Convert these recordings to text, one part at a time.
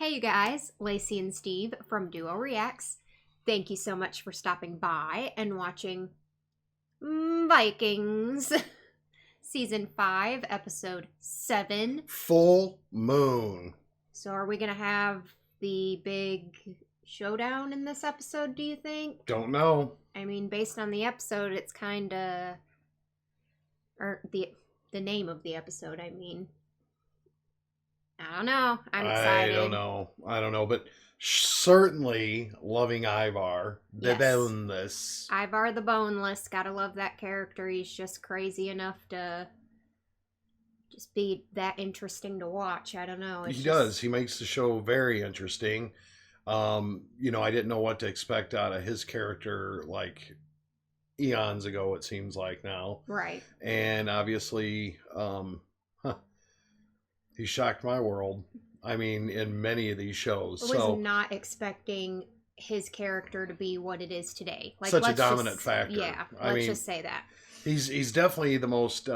Hey you guys, Lacey and Steve from Duo Reacts. Thank you so much for stopping by and watching Vikings Season 5, Episode 7. Full Moon. So are we going to have the big showdown in this episode, do you think? Don't know. I mean, based on the episode, it's kind of... Or the name of the episode, I mean. I don't know. I'm excited. I don't know. But certainly loving Ivar. The Yes. Boneless. Ivar the Boneless. Gotta love that character. He's just crazy enough to just be that interesting to watch. I don't know. He does. He makes the show very interesting. I didn't know what to expect out of his character like eons ago, it seems like now. Right. And obviously, he shocked my world. I mean, in many of these shows. I was not expecting his character to be what it is today. Like such a dominant factor. Yeah, let's just say that. He's definitely the most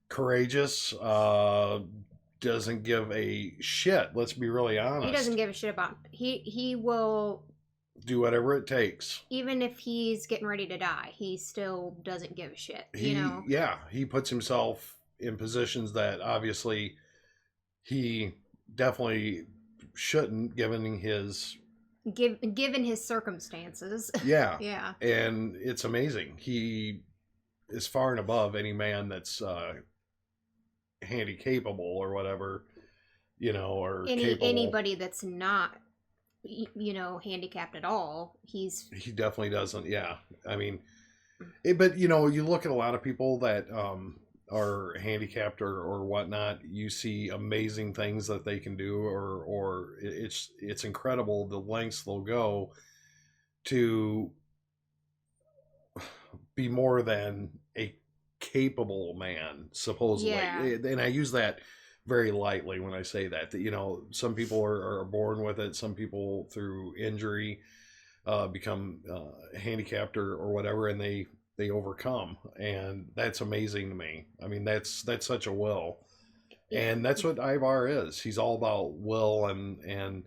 courageous. Doesn't give a shit. Let's be really honest. He doesn't give a shit about. He will do whatever it takes. Even if he's getting ready to die, he still doesn't give a shit. Yeah, he puts himself in positions that obviously he definitely shouldn't, given his circumstances. Yeah. Yeah. And it's amazing. He is far and above any man that's handy capable or whatever, or capable. Anybody that's not handicapped at all. He definitely doesn't. Yeah. I mean, but you look at a lot of people that are handicapped or whatnot, you see amazing things that they can do, or it's incredible the lengths they'll go to be more than a capable man, supposedly. Yeah. And I use that very lightly when I say that some people are born with it, some people through injury become handicapped or whatever, and they overcome, and that's amazing to me. I mean, that's such a will, and that's what Ivar is. He's all about will, and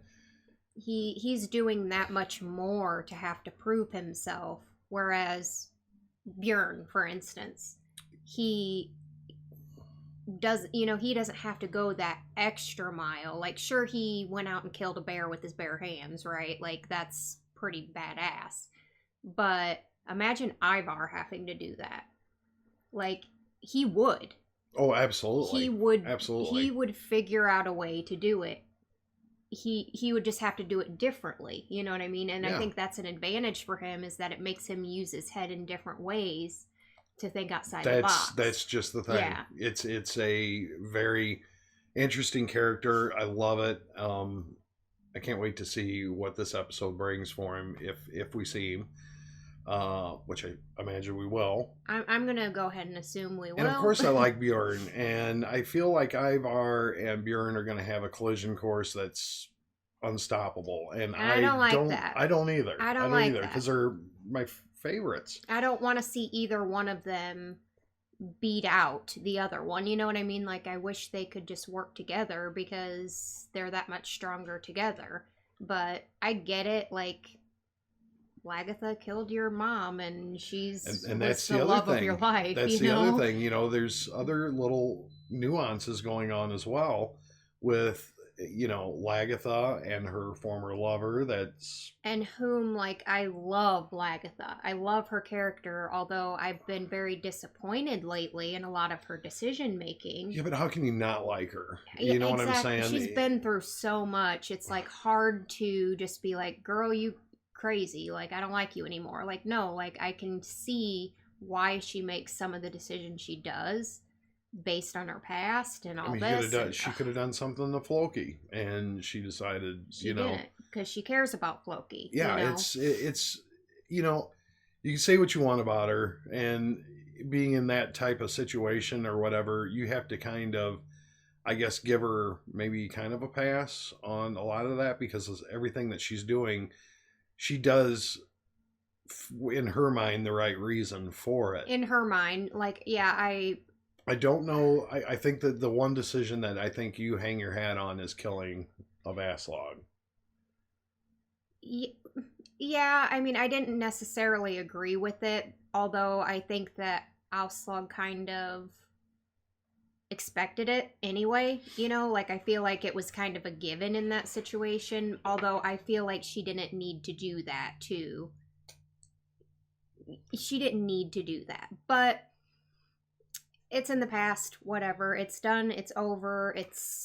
he's doing that much more to have to prove himself, whereas Bjorn, for instance, he doesn't have to go that extra mile. Like, sure, he went out and killed a bear with his bare hands, right? Like, that's pretty badass, but imagine Ivar having to do that. Like, he would. Oh, absolutely. He would. Absolutely. He would figure out a way to do it. He would just have to do it differently. You know what I mean? And yeah. I think that's an advantage for him, is that it makes him use his head in different ways to think outside the box. That's just the thing. Yeah. It's a very interesting character. I love it. I can't wait to see what this episode brings for him, if we see him. Which I imagine we will. I'm going to go ahead and assume we will. And of course I like Bjorn, and I feel like Ivar and Bjorn are going to have a collision course that's unstoppable. And I don't like that. I don't either. I don't like that. Because they're my favorites. I don't want to see either one of them beat out the other one. You know what I mean? Like, I wish they could just work together because they're that much stronger together. But I get it, like, Lagatha killed your mom, and she's and that's the love of your life. That's the other thing. There's other little nuances going on as well with Lagatha and her former lover. And whom, like, I love Lagatha. I love her character, although I've been very disappointed lately in a lot of her decision making. Yeah, but how can you not like her? You know what I'm saying? She's been through so much. It's like hard to just be like, girl, you crazy, like, I don't like you anymore. Like, no, like, I can see why she makes some of the decisions she does based on her past and all this. She could have done something to Floki, and she decided she didn't, because she cares about Floki. Yeah, it's you can say what you want about her, and being in that type of situation or whatever, you have to kind of, I guess, give her maybe kind of a pass on a lot of that, because of everything that she's doing. She does, in her mind, the right reason for it. In her mind, like, yeah, I don't know. I think that the one decision that I think you hang your hat on is killing of Aslog. Yeah, I mean, I didn't necessarily agree with it, although I think that Aslog kind of expected it anyway, you know, like I feel like it was kind of a given in that situation, although I feel like she didn't need to do that too. She didn't need to do that, but it's in the past, whatever. It's done, it's over,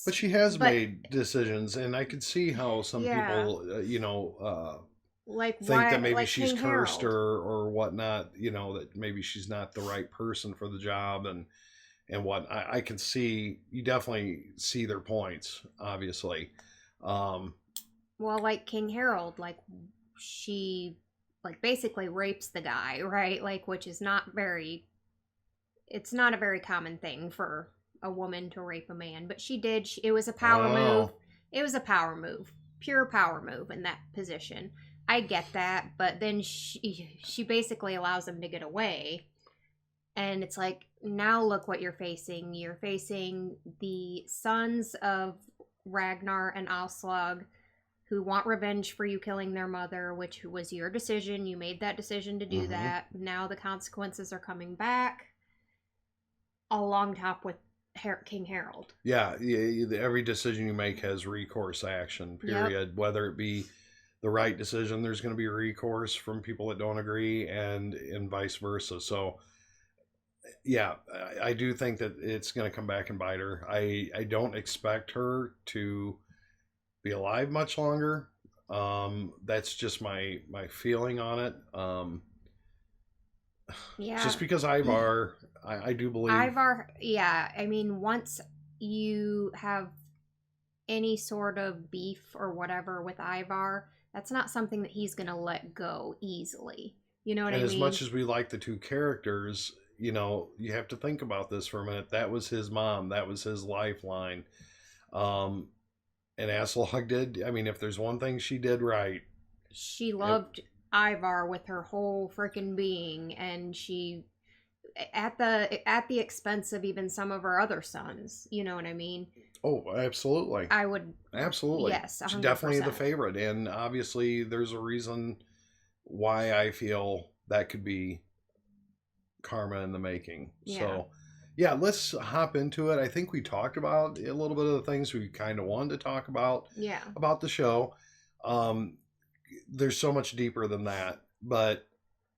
But she has made decisions, and I could see how some people, like think why, that maybe like she's King cursed Harold. or whatnot, that maybe she's not the right person for the job and what. I can see, you definitely see their points, obviously. Well, like King Harold, like she like basically rapes the guy, right? Like, which is not very, it's not a very common thing for a woman to rape a man, but she did. It was a power move. It was a power move, pure power move in that position. I get that, but then she basically allows him to get away, and it's like, now look what you're facing. You're facing the sons of Ragnar and Aslog, who want revenge for you killing their mother, which was your decision. You made that decision to do that. Now the consequences are coming back, along top with King Harold. Yeah, every decision you make has recourse action, period. Yep. Whether it be the right decision, there's going to be recourse from people that don't agree, and vice versa. So, yeah, I do think that it's going to come back and bite her. I don't expect her to be alive much longer. That's just my feeling on it. Yeah. Just because Ivar, I do believe Ivar. Yeah, I mean, once you have any sort of beef or whatever with Ivar, that's not something that he's going to let go easily. You know what I mean? And as much as we like the two characters, you have to think about this for a minute. That was his mom. That was his lifeline. And Aslog did. I mean, if there's one thing she did right, she loved Ivar with her whole freaking being, and she at the expense of even some of her other sons. You know what I mean? Oh, absolutely. I would absolutely. Yes, 100%. She's definitely the favorite, and obviously there's a reason why I feel that could be karma in the making. Yeah. So, yeah, let's hop into it. I think we talked about a little bit of the things we kind of wanted to talk about. Yeah. About the show. There's so much deeper than that, but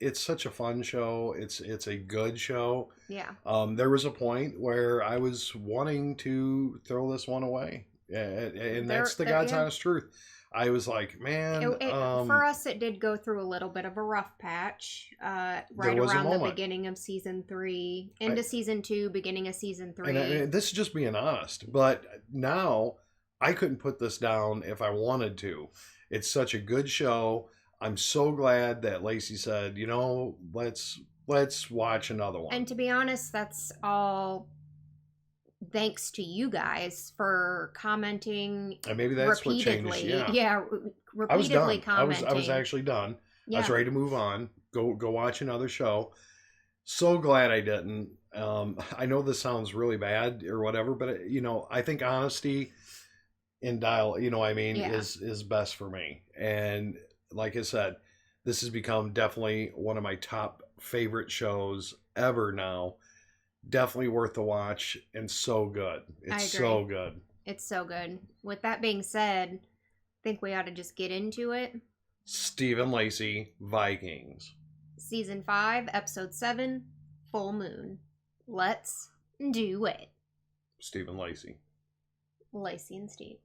it's such a fun show. It's a good show. Yeah. There was a point where I was wanting to throw this one away, and that's the God's honest truth. I was like, man. For us, it did go through a little bit of a rough patch, right around the beginning of season 3, into season 2, beginning of season 3. And this is just being honest, but now I couldn't put this down if I wanted to. It's such a good show. I'm so glad that Lacey said, let's watch another one. And to be honest, that's all thanks to you guys for commenting. And maybe that's repeatedly. What changed. Yeah, repeatedly commenting. I was actually done. Yeah. I was ready to move on. Go watch another show. So glad I didn't. I know this sounds really bad or whatever, but I think honesty in dialogue, is best for me. And like I said, this has become definitely one of my top favorite shows ever now. Definitely worth the watch, and so good. It's so good. It's so good. With that being said, I think we ought to just get into it. Stephen Lacey, Vikings. Season 5, Episode 7, Full Moon. Let's do it. Stephen Lacey. Lacey and Steve.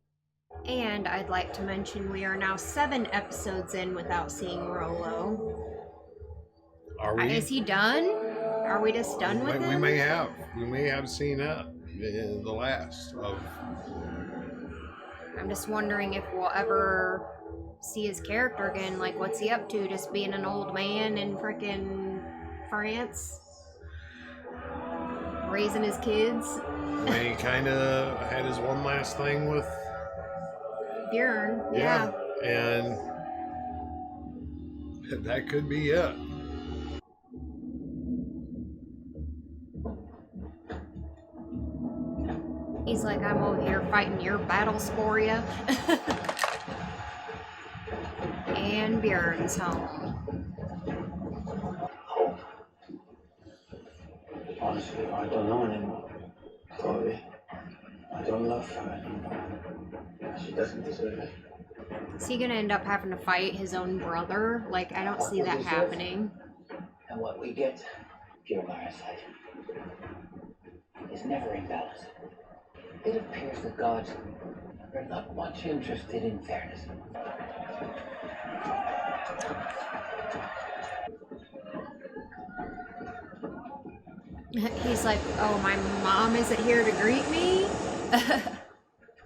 And I'd like to mention we are now 7 episodes in without seeing Rollo. Are we? Is he done? Are we just done with him? We may have seen it in the last of. I'm just wondering if we'll ever see his character again. Like, what's he up to? Just being an old man in frickin' France? Raising his kids? I mean, he kind of had his one last thing with Bjorn, yeah. And that could be it. He's He's like, I'm over here fighting your battles for you. And Bjorn's home. Honestly, I don't know anymore. Chloe, I don't love her anymore. She doesn't deserve it. Is he gonna end up having to fight his own brother? Like, I don't see that happening. And what we get, pure parasite, is never in balance. It appears the gods are not much interested in fairness. He's like, oh, my mom isn't here to greet me?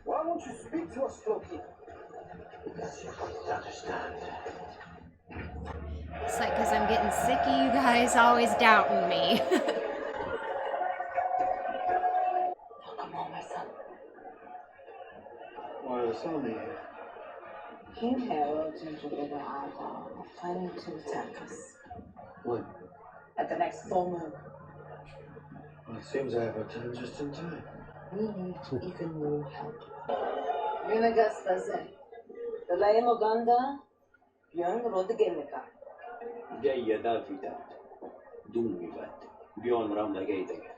Why won't you speak to us, Loki? Because you don't understand. It's like, because I'm getting sick of you guys always doubting me. Come on, my son. Why is Sony here? King Harold and Julia are planning to attack us When? at the next full moon. Well, it seems I have returned just in time. We need even more help. Yunagas Faze. The Lay Moganda, Björn Rodgelika. جاية دافدة دونيفت بيون رامنا جيتك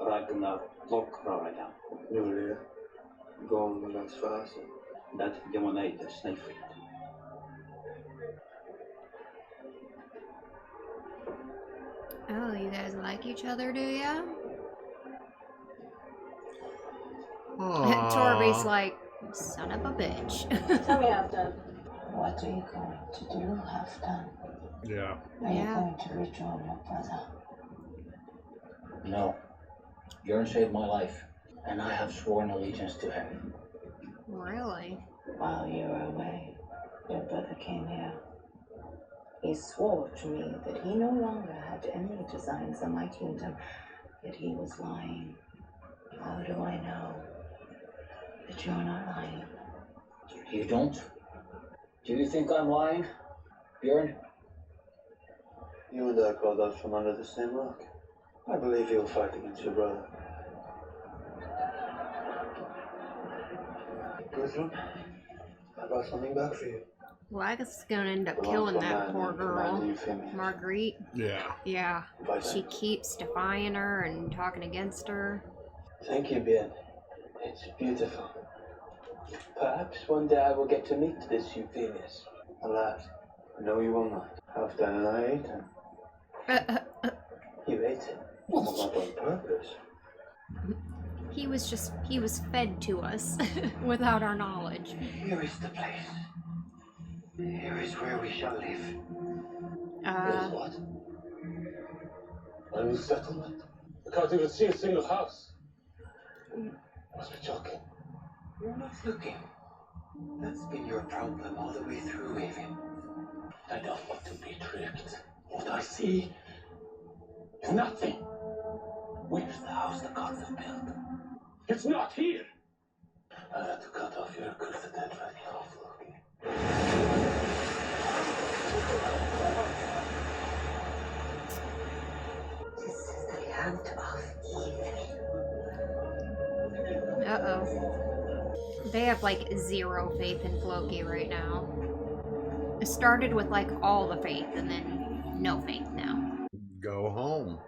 راجنا لوك راجنا Julia, going with us fast. dat demonator snifrit. Oh, you guys like each other, do ya? Torby's like, son of a bitch. Tell me, Halfdan. What are you going to do, Halfdan? Yeah. Are you Yeah. going to rejoin your brother? No. Bjorn saved my life, and I have sworn allegiance to him. Really? While you were away, your brother came here. He swore to me that he no longer had any designs on my kingdom, yet he was lying. How do I know that you're not lying? You don't? Do you think I'm lying, Bjorn? You and I crawled out from under the same rock. I believe you'll fight against your brother. Gudrun, I brought something back for you. Well, I guess it's gonna end up Belongs killing to a that man poor named girl. Commander Euphemius. Marguerite. Yeah. Yeah. By She then. keeps defying her and talking against her. Thank you, Bien. It's beautiful. Perhaps one day I will get to meet this Euphemius. Alas, no, you will not. Halfdan and I ate him. You ate him? Not on purpose. He was fed to us without our knowledge. Here is the place. Here is where we shall live. What? A new settlement? I can't even see a single house. Must be joking. You're not looking. That's been your problem all the way through, Avin. I don't want to be tricked. What I see is nothing. Where's the house the gods have built? It's not here. I had to cut off your accursed head right off, Loki. This is the land of evil. Uh-oh. They have like zero faith in Floki right now. It started with like all the faith and then no faith now. Go home.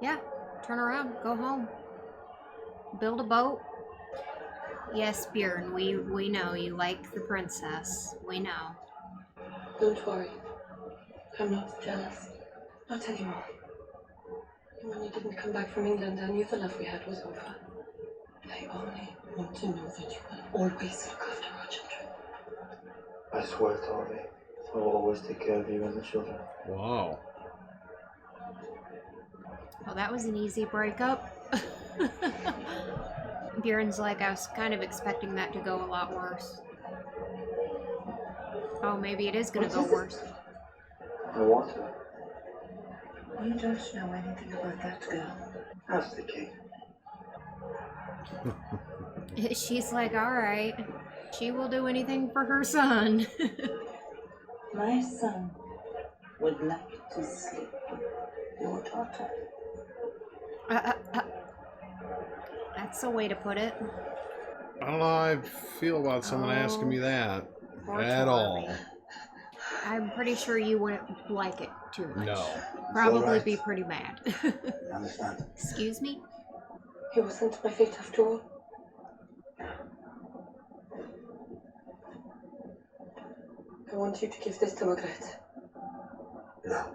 Yeah, turn around, go home. Build a boat. Yes, Bjorn, we know you like the princess. We know. Don't worry. I'm not jealous. Not anymore. When you didn't come back from England, I knew the love we had was over. I only want to know that you will always look after our children. I swear, Tori, I will always take care of you and the children. Wow. Well, that was an easy breakup. Bjorn's like, I was kind of expecting that to go a lot worse. Oh, maybe it is gonna go worse. I want her. You don't know anything about that girl. Ask the king. She's like, alright. She will do anything for her son. My son would like to sleep with your daughter. That's the way to put it. I don't know how I feel about someone asking me that Poor at all. Charlie. I'm pretty sure you wouldn't like it too much. No. Probably alright. be pretty mad. I understand. Excuse me? He wasn't my fate after all. I want you to give this to Margaret. No.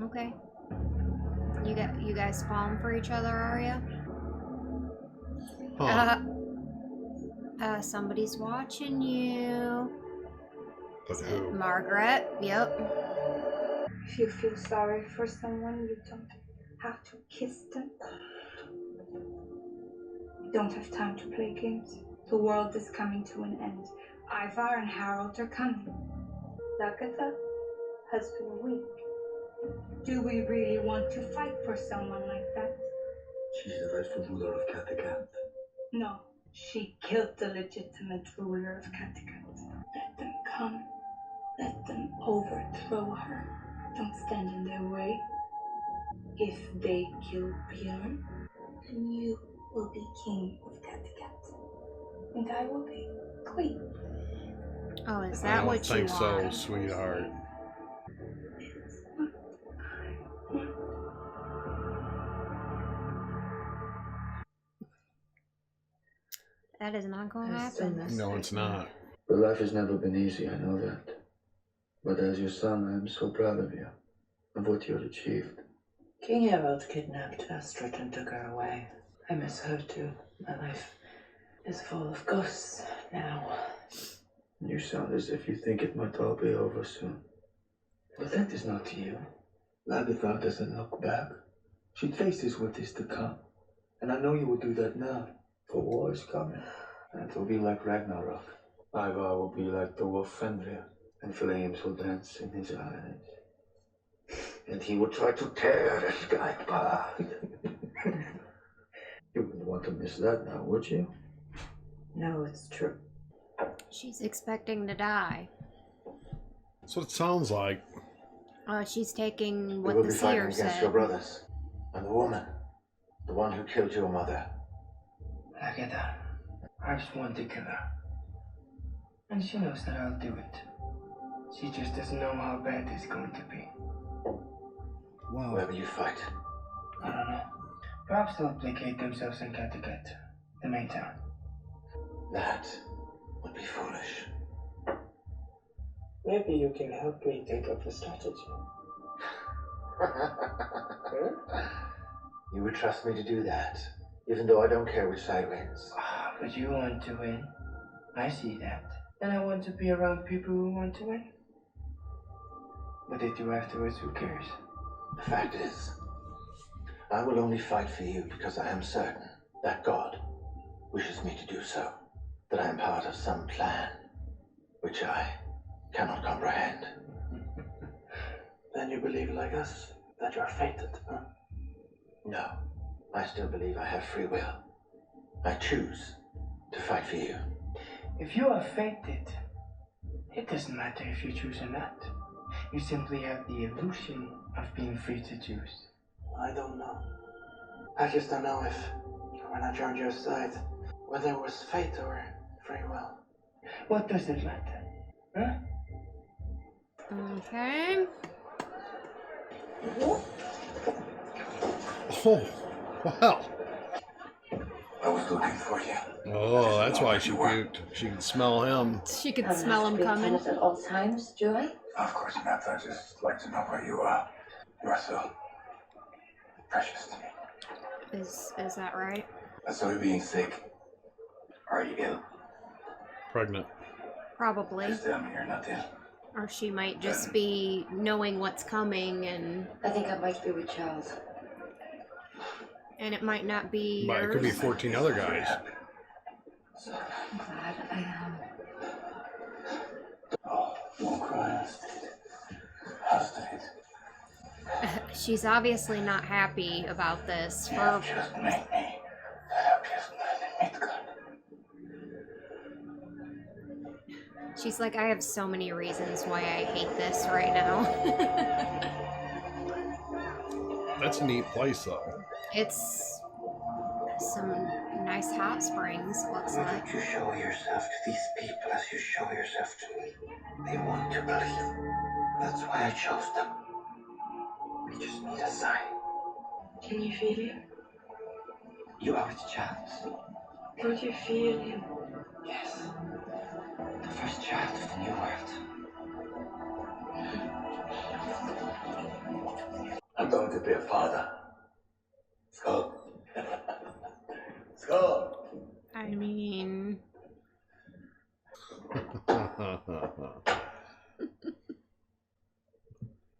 Okay. You guys falling for each other, are ya? Huh. Somebody's watching you. But Is who? it Margaret? Yep. If you feel sorry for someone, you don't have to kiss them. You don't have time to play games. The world is coming to an end. Ivar and Harold are coming. Agatha has been weak. Do we really want to fight for someone like that? She's the rightful ruler of Kattegat. No, she killed the legitimate ruler of Kattegat. Let them come. Let them overthrow her. Don't stand in their way. If they kill Björn, then you will be king of Kattegat. And I will be queen. Oh, is I that don't what you think so, want? sweetheart. It's what I want. That is not going to I still happen. miss No, her. it's not. But life has never been easy, I know that. But as your son, I am so proud of you, of what you have achieved. King Harold kidnapped Astrid and took her away. I miss her too. My life is full of ghosts now. You sound as if you think it might all be over soon. But that is not you. Agatha doesn't look back. She faces what is to come. And I know you will do that now. For war is coming. And it will be like Ragnarok. Ivar will be like the wolf Fenrir. And flames will dance in his eyes. And he will try to tear the sky apart. You wouldn't want to miss that now, would you? No, it's true. She's expecting to die. That's what it sounds like. She's taking We what will the be fighting seer against said. your brothers. And the woman. The one who killed your mother. Agatha, I just want to kill her. And she knows that I'll do it. She just doesn't know how bad it's going to be. Wow. Where will you fight? I don't know. Perhaps they'll placate themselves in Kattegat, the main town. That would be foolish. Maybe you can help me think of a strategy. You would trust me to do that, even though I don't care which side wins. But you want to win. I see that. And I want to be around people who want to win. What they do afterwards, who cares? The fact is, I will only fight for you because I am certain that God wishes me to do so. That I am part of some plan, which I cannot comprehend. Then you believe like us, that you're fated, huh? No, I still believe I have free will. I choose to fight for you. If you are fated, it doesn't matter if you choose or not. You simply have the illusion of being free to choose. I don't know. I just don't know if, when I joined your side, whether it was fate or free will. What does it matter? Huh? Okay. Oh, wow. I was looking for you. Oh, that's why she puked. She could smell him. She could I'm smell not him to be coming. tennis at all times, Joy. Of course not. I just like to know where you are. You are so precious to me. Is that right? I saw you being sick. Are you ill? Pregnant. Probably. Just tell me you're not ill. Or she might just be knowing what's coming and I think I might be with Charles. it might not be But it could be yours. 14 other guys. I'm glad I am. Oh, don't cry, Astrid. Astrid. She's obviously not happy about this. You have just made me the happiest man in Midgard. She's like, I have so many reasons why I hate this right now. That's a neat place, though. It's some nice hot springs, looks Why like. don't you show yourself to these people as you show yourself to me? They want to believe. That's why I chose them. We just need a sign. Can you feel him? You are with chance. Don't you feel him? Yes. The first child of the new world. I'm going to be a father. Skull. Skull. I mean,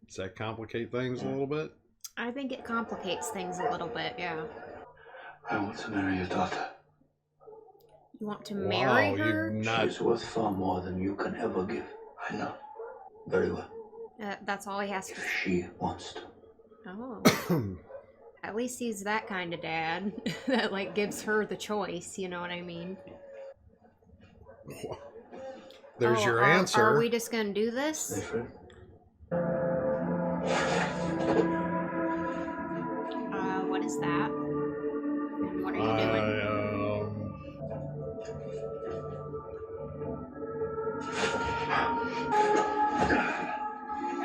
Does that complicate things a little bit? I think it complicates things a little bit, yeah. I want to marry your daughter. You want to marry her? She's worth far more than you can ever give. I know. Very well. That's all he has to If she wants to. Oh. At least he's that kind of dad that, like, gives her the choice, you know what I mean? There's your answer. Are we just gonna do this? Different. What is that? And what are you doing?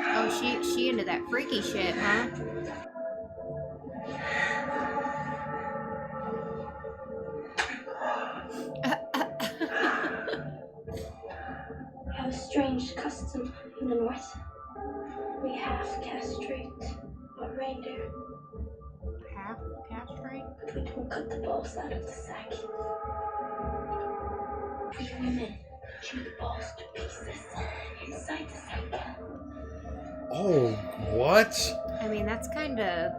Oh, she into that freaky shit, huh? We have a strange custom in the north. We half castrate our reindeer, Half castrate? but we don't cut the balls out of the sack. We women chew the balls to pieces inside the sack. Oh, what? I mean, that's kind of...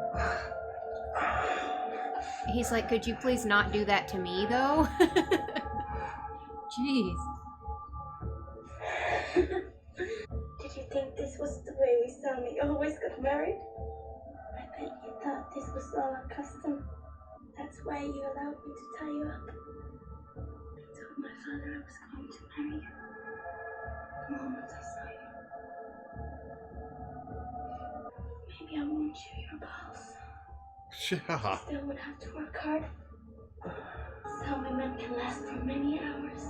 He's like, could you please not do that to me, though? Jeez. Did you think this was the way we suddenly always got married? I bet you thought this was all a custom. That's why you allowed me to tie you up. I told my father I was going to marry you. The moment I saw you. Maybe I won't chew your balls. Yeah. Still would have to work hard. Some women can last for many hours.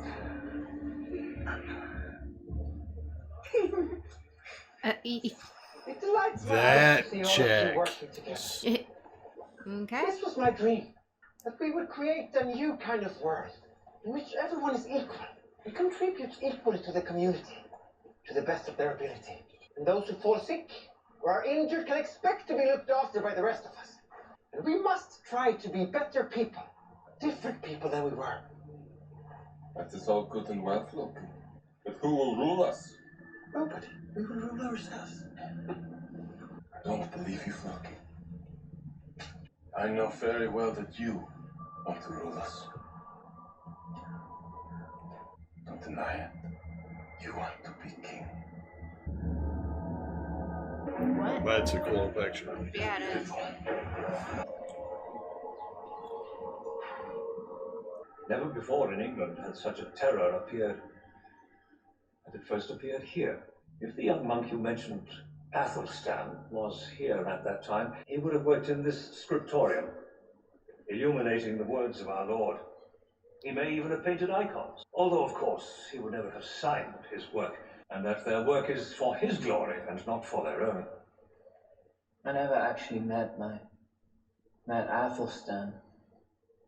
It delights my That heart to see all of check. you working together. Shit. Okay. This was my dream, that we would create a new kind of world in which everyone is equal and contributes equally to the community, to the best of their ability. And those who fall sick or are injured can expect to be looked after by the rest of us. And we must try to be better people, different people than we were. That is all good and well, Floki. But who will rule us? Nobody. We will rule ourselves. I don't believe you, Floki. I know very well that you want to rule us. Don't deny it. You want to be king. What? That's a cool picture. Yeah, it is. Never before in England had such a terror appeared. And it first appeared here. If the young monk you mentioned, Athelstan, was here at that time, he would have worked in this scriptorium, illuminating the words of our Lord. He may even have painted icons, although, of course, he would never have signed his work, and that their work is for his glory and not for their own. I never actually met Athelstan,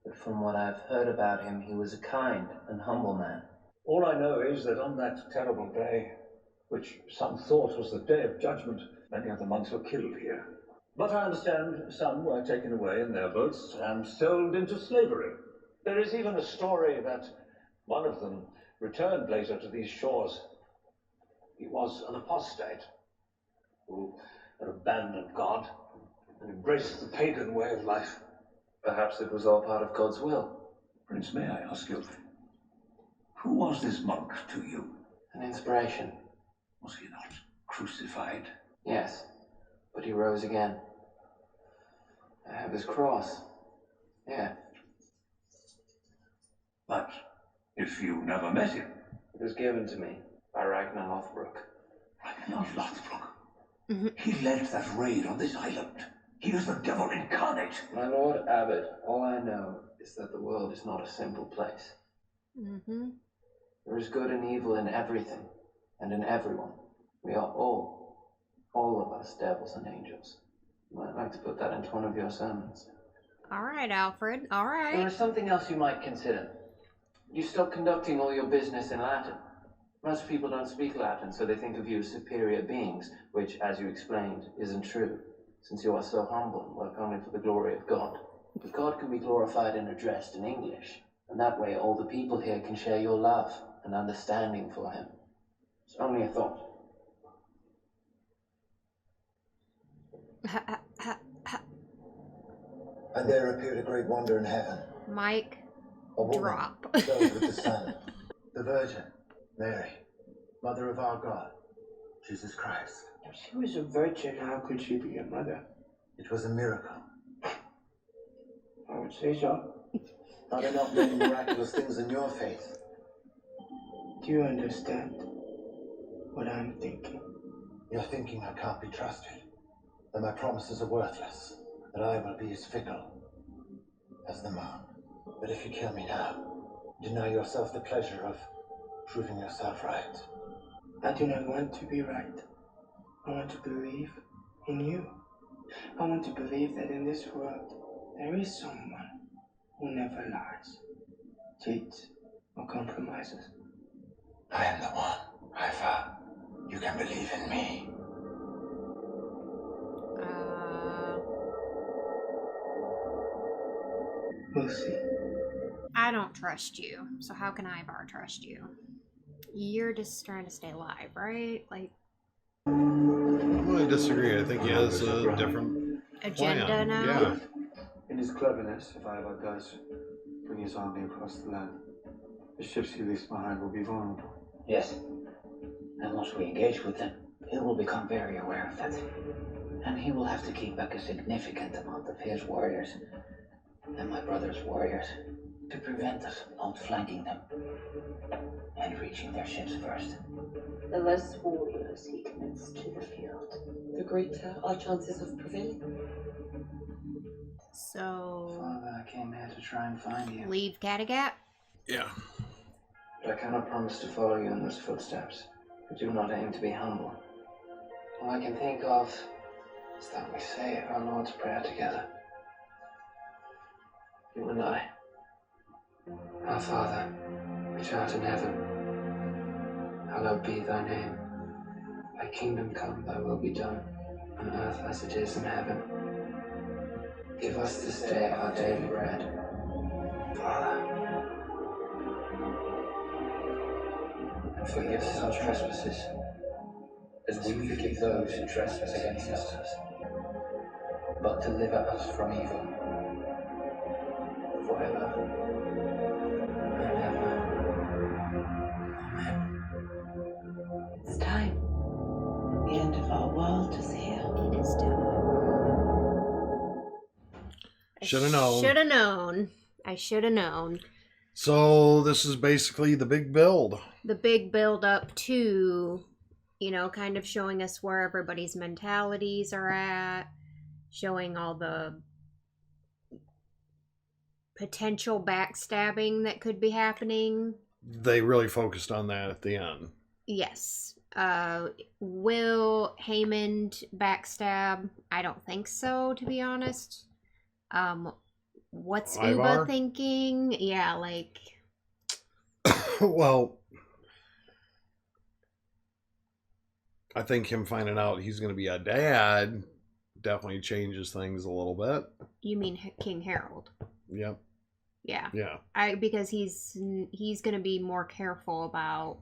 but from what I've heard about him, he was a kind and humble man. All I know is that on that terrible day, which some thought was the day of judgment, many of the monks were killed here. But I understand some were taken away in their boats and sold into slavery. There is even a story that one of them returned later to these shores. He was an apostate who had abandoned God and embraced the pagan way of life. Perhaps it was all part of God's will. Prince, may I ask you, who was this monk to you? An inspiration. Was he not crucified? Yes, but he rose again. I have his cross. Yeah. But if you never met him? It was given to me by Ragnar Lothbrok. Ragnar Lothbrok? He led that raid on this island. He is the devil incarnate. My Lord Abbot, all I know is that the world is not a simple place. Mm-hmm. There is good and evil in everything and in everyone. We are all of us, devils and angels. You might like to put that into one of your sermons. All right, Alfred. All There right. is something else you might consider. You stop conducting all your business in Latin. Most people don't speak Latin, so they think of you as superior beings, which, as you explained, isn't true, since you are so humble and work only for the glory of God. But God can be glorified and addressed in English, and that way all the people here can share your love and understanding for him. It's only a thought. And there appeared a great wonder in heaven. Mike, A woman drop. clothed with the sun. The Virgin, Mary, Mother of our God, Jesus Christ. If she was a virgin, how could she be a mother? It was a miracle. I would say so. Are there not many miraculous things in your faith? Do you understand what I'm thinking? You're thinking I can't be trusted, that my promises are worthless, that I will be as fickle as the moon. But if you kill me now, deny yourself the pleasure of proving yourself right. I do not want to be right. I want to believe in you. I want to believe that in this world there is someone who never lies, cheats, or compromises. I am the one, Haifa. You can believe in me. We'll see. I don't trust you, so how can Ivar trust you? You're just trying to stay alive, right? Like, I'm going to disagree. I think he has a different agenda plan. now? Yeah. In his cleverness, if Ivar does bring his army across the land, the ships he leaves behind will be vulnerable. Yes. And once we engage with them, he will become very aware of that. And he will have to keep back a significant amount of his warriors and my brother's warriors to prevent us outflanking them and reaching their ships first. The less warriors he commits to the field, the greater our chances of prevailing. So, Father, I came here to try and find you. leave Kattegat? Yeah. But I cannot promise to follow you in those footsteps. I do not aim to be humble. All I can think of is that we say our Lord's Prayer together. You and I. Our Father, which art in heaven, hallowed be thy name. Thy kingdom come, thy will be done, on earth as it is in heaven. Give us this day our daily bread. Father, and forgive us our trespasses, as we forgive those who trespass against us. But deliver us from evil, forever and ever. Amen. It's time. The end of our world is here. It is time. Should have known. Should have known. I should have known. So this is basically the big build. The big build up to, you know, kind of showing us where everybody's mentalities are at, showing all the potential backstabbing that could be happening. They really focused on that at the end. Yes. Will Haymond backstab? I don't think so, to be honest. What's Ivar? Uba thinking? Yeah, like... Well, I think him finding out he's going to be a dad definitely changes things a little bit. You mean King Harold? Yep. Yeah. Yeah. Because he's going to be more careful about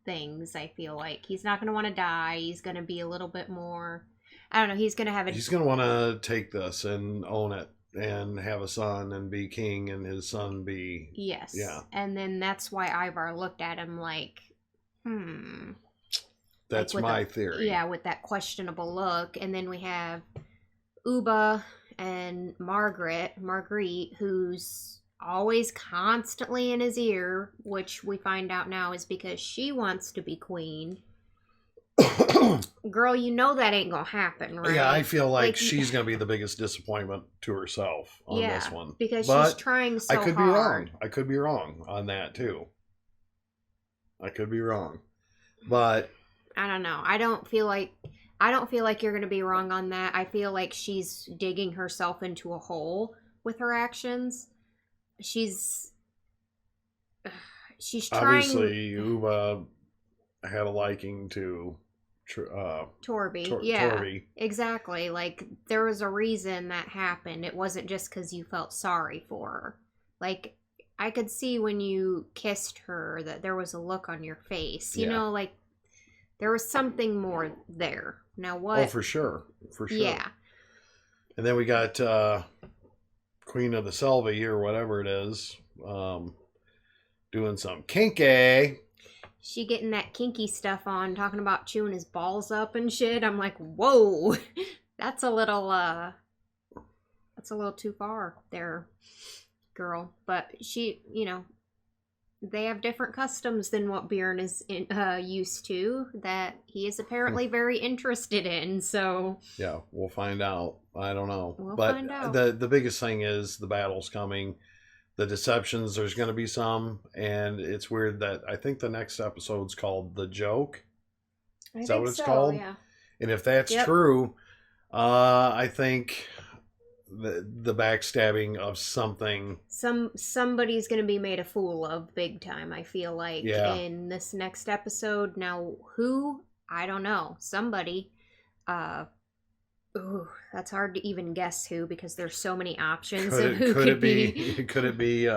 things, I feel like. He's not going to want to die. He's going to be a little bit more... I don't know. He's going to have He's going to want to take this and own it and have a son and be king and his son be... Yes. Yeah. And then that's why Ivar looked at him like, That's like my theory. Yeah, with that questionable look. And then we have Uba and Marguerite, who's always constantly in his ear, which we find out now is because she wants to be queen. Girl, you know that ain't gonna happen, right? Yeah, I feel like she's gonna be the biggest disappointment to herself on this one. Because but she's trying so hard. I could be wrong. I could be wrong on that too. I could be wrong. But I don't know. I don't feel like you're gonna be wrong on that. I feel like she's digging herself into a hole with her actions. She's trying. Obviously, Uba had a liking to Torby. Torby. Exactly. Like, there was a reason that happened. It wasn't just because you felt sorry for her. Like, I could see when you kissed her that there was a look on your face. You know, like, there was something more there. Now what? Oh, for sure. For sure. Yeah. And then we got Queen of the Selva or whatever it is, doing some kinky. She getting that kinky stuff on, talking about chewing his balls up and shit. I'm like, whoa, that's a little too far there, girl. But she, you know, they have different customs than what Bjorn is used to, that he is apparently very interested in. So yeah, we'll find out. I don't know. We'll but find out. The biggest thing is the battle's coming. The deceptions, there's going to be some, and it's weird that I think the next episode's called The Joke. Is that what it's called? Yeah. And if that's true, I think the backstabbing of something. Somebody's going to be made a fool of big time, I feel like, in this next episode. Now, who? I don't know. Somebody. Ooh, that's hard to even guess who, because there's so many options of who could be. Could it be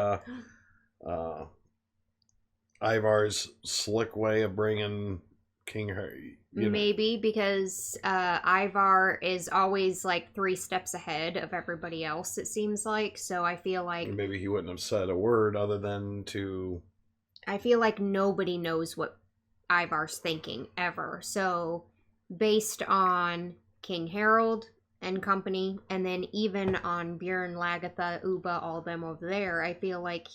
Ivar's slick way of bringing King Harry? Maybe, because Ivar is always like 3 steps ahead of everybody else, it seems like. So I feel like maybe he wouldn't have said a word other than to. I feel like nobody knows what Ivar's thinking ever. So based on King Harold and company, and then even on Bjorn, Lagatha, Uba, all them over there, I feel like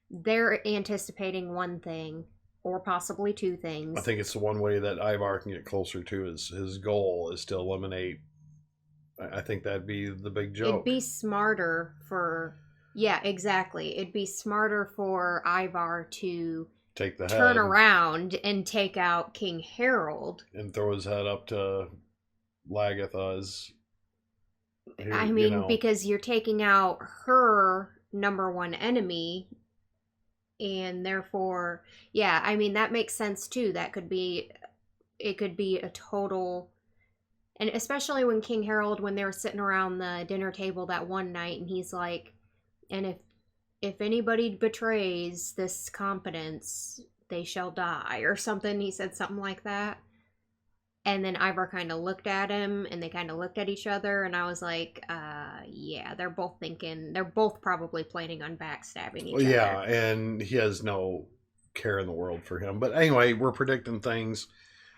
they're anticipating one thing, or possibly 2 things. I think it's the one way that Ivar can get closer to his goal is to eliminate. I think that'd be the big joke. It'd be smarter for, yeah, exactly. It'd be smarter for Ivar to take the turn head around and take out King Harold and throw his head up to Lagatha's. I mean, because you're taking out her number 1 enemy, and therefore, yeah, I mean, that makes sense too. It could be a total, and especially when King Harold, when they were sitting around the dinner table that one night, and he's like, and if anybody betrays this competence, they shall die, or something. He said something like that. And then Ivar kind of looked at him, and they kind of looked at each other, and I was like, yeah, they're both probably planning on backstabbing each other. Yeah, and he has no care in the world for him. But anyway, we're predicting things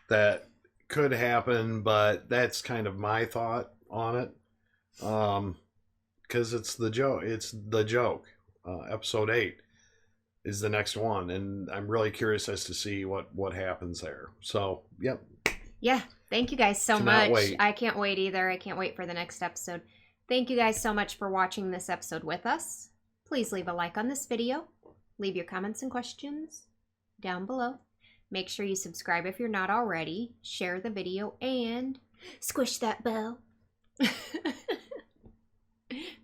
that could happen, but that's kind of my thought on it. Because it's the joke. Episode 8 is the next one, and I'm really curious as to see what happens there. So, yep. Yeah, thank you guys so much. Wait. I can't wait either. I can't wait for the next episode. Thank you guys so much for watching this episode with us. Please leave a like on this video. Leave your comments and questions down below. Make sure you subscribe if you're not already. Share the video and squish that bell.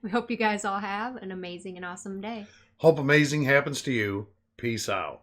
We hope you guys all have an amazing and awesome day. Hope amazing happens to you. Peace out.